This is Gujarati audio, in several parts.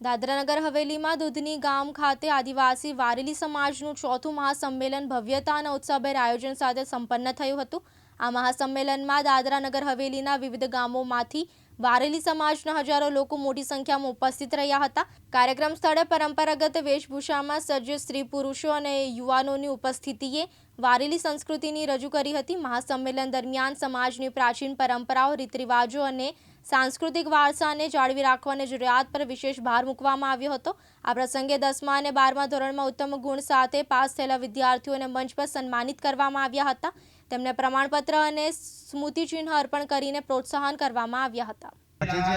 દાદરાનગર હવેલીમાં દૂધની ગામ ખાતે આદિવાસી વારેલી સમાજનું ચોથું મહાસંમેલન ભવ્યતા અને ઉત્સાહભેર આયોજન સાથે સંપન્ન થયું હતું। આ મહાસંમેલનમાં દાદરાનગર હવેલીના વિવિધ ગામોમાંથી વારેલી સમાજના હજારો લોકો મોટી સંખ્યામાં ઉપસ્થિત રહ્યા હતા। કાર્યક્રમ સ્થળે પરંપરાગત વેશભૂષામાં સજ્જ સ્ત્રી પુરુષો અને યુવાનોની ઉપસ્થિતિએ વારેલી સંસ્કૃતિની રજૂ કરી હતી। મહાસંમેલન દરમિયાન સમાજની પ્રાચીન પરંપરાઓ, રીતરિવાજો અને सांस्कृतिक वारसाने जाळवी राखवानी जरूरियात पर विशेष भार मूकवामां આવ્યો હતો। આ પ્રસંગે 10મા અને 12મા ધોરણમાં ઉત્તમ ગુણ સાથે પાસ થયેલા વિદ્યાર્થીઓને મંચ પર સન્માનિત કરવામાં આવ્યા હતા। તેમને પ્રમાણપત્ર અને સ્મૃતિચિહ્ન અર્પણ કરીને પ્રોત્સાહન કરવામાં આવ્યા હતા। આજે જે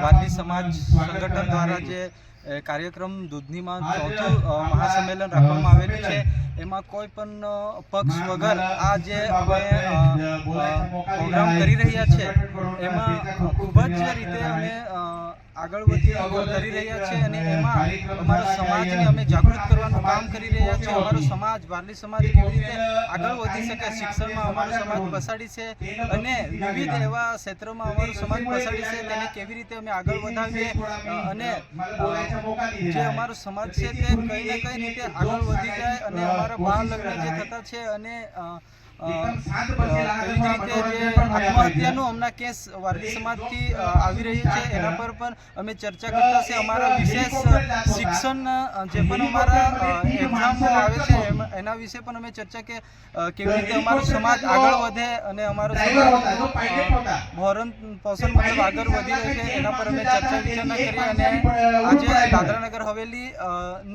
વારલી સમાજ સંગઠન દ્વારા જે કાર્યક્રમ દૂધનીમાં ચોથું મહાસંમેલન રાખવામાં આવેલું છે, એમાં કોઈ પણ પક્ષ વગર આ જે અમે પ્રોગ્રામ કરી રહ્યા છે એમાં ખૂબ જ રીતે અમે આગળ કરી રહ્યા છીએ અને એમાં અમારા સમાજને અમે જાગૃત કરવાનું કામ કરી રહ્યા છીએ। અમારો સમાજ વારલી સમાજ કેવી રીતે આગળ વધી શકે, શિક્ષણમાં અમારો સમાજ પછાડી છે અને વિવિધ એવા ક્ષેત્રોમાં અમારો સમાજ પછાડી છે, તેને કેવી રીતે અમે આગળ વધાવીએ અને જે અમારો સમાજ છે તે કંઈ ને કંઈ રીતે આગળ વધી જાય અને અમારા બાળ લગ્ન જે થતા છે અને એવી જ રીતે જે આત્મહત્યાનો હમણાં કેસ વારલી સમાજથી આવી રહી છે એના પર પણ અમે ચર્ચા કરતા છે। અમારા વિશેષ શિક્ષણ જે પણ અમારા એક્ઝામ આવે છે એના વિશે પણ અમે ચર્ચા કે કેવી રીતે અમારો સમાજ આગળ વધે અને અમારો સમાજ ભરણ પોષણ મતલબ આગળ વધી રહ્યો છે એના પર અમે ચર્ચા વિચારણા કરી અને આજે દાદરાનગર હવેલી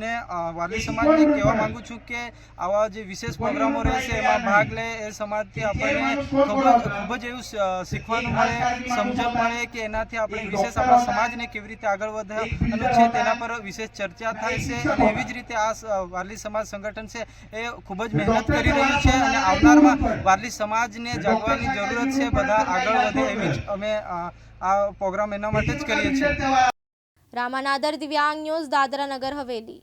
ને વારલી સમાજને કહેવા માંગુ છું કે આવા જે વિશેષ પ્રોગ્રામો રહેશે એમાં ભાગ લે, એ સમાજથી આપણને ખૂબ જ એવું શીખવાનું મળે, સમજણ મળે કે એનાથી આપણે વિશેષ આપણા સમાજને કેવી રીતે આગળ વધવાનું છે તેના પર વિશેષ ચર્ચા થાય છે। અને એવી જ રીતે આ વારલી સમાજ સંગઠન છે એ ખૂબ જ મહેનત કરી રહ્યું છે અને આવનારમાં વારલી સમાજને જાગવાની જરૂરત છે, બધા આગળ વધે એવી જ અમે આ પ્રોગ્રામ એના માટે જ કરીએ છીએ। રામાનાદર, દિવ્યાંગ ન્યૂઝ, દાદરાનગર હવેલી।